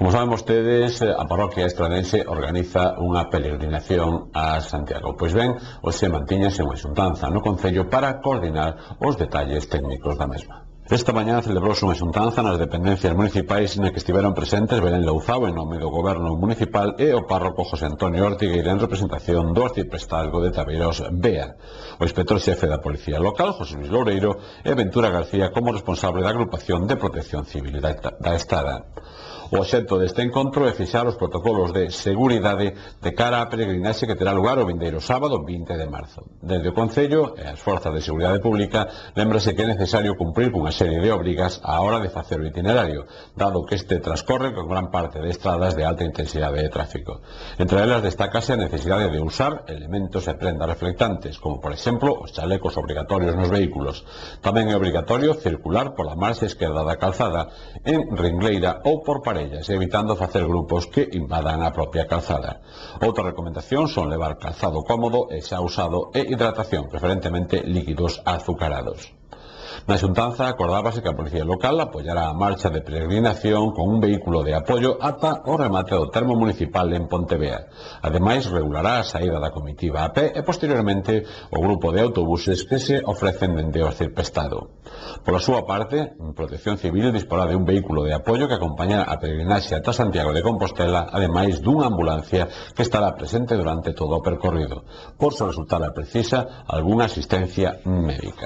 Como saben vostedes, a parroquia estradense organiza unha peregrinación a Santiago. Pois ben, hoxe mantíñase unha xuntanza no Concello para coordinar os detalles técnicos da mesma. Esta mañá celebrouse unha xuntanza nas dependencias municipais na que estiveron presentes Belén Louzao en nome do Goberno Municipal e o párroco José Antonio Ortigueira en representación do arciprestazgo de Tabeiros Bea, o inspector xefe da Policía Local, José Luis Loureiro, e Ventura García como responsable da agrupación de protección civil da Estrada. O obxecto deste encontro é fixar os protocolos de seguridade de cara á peregrinaxe que terá lugar o vindeiro sábado 20 de marzo. Desde o Concello e as forzas de seguridade pública lembrase que é necesario cumprir cunha serie de obrigas á hora de facer o itinerario, dado que este transcorre con gran parte de estradas de alta intensidade de tráfico. Entre elas destácase a necesidade de usar elementos e prendas reflectantes, como por exemplo os chalecos obrigatorios nos vehículos. Tamén é obrigatorio circular pola marxa esquerda da calzada, en ringleira ou por parellas, evitando facer grupos que invadan a propia calzada. Outra recomendación son levar calzado cómodo e xa usado e hidratación, preferentemente líquidos azucarados. Na xuntanza acordábase que a Policía Local apoiará a marcha de peregrinación con un vehículo de apoio ata o remate do termo municipal en Pontevea. Ademais, regulará a saída da comitiva a pé e, posteriormente, o grupo de autobuses que se ofrecen dende o arciprestado. Pola súa parte, Protección Civil disporá de un vehículo de apoio que acompañará a peregrinaxe ata Santiago de Compostela, ademais dunha ambulancia que estará presente durante todo o percorrido, por se resultara precisa algunha asistencia médica.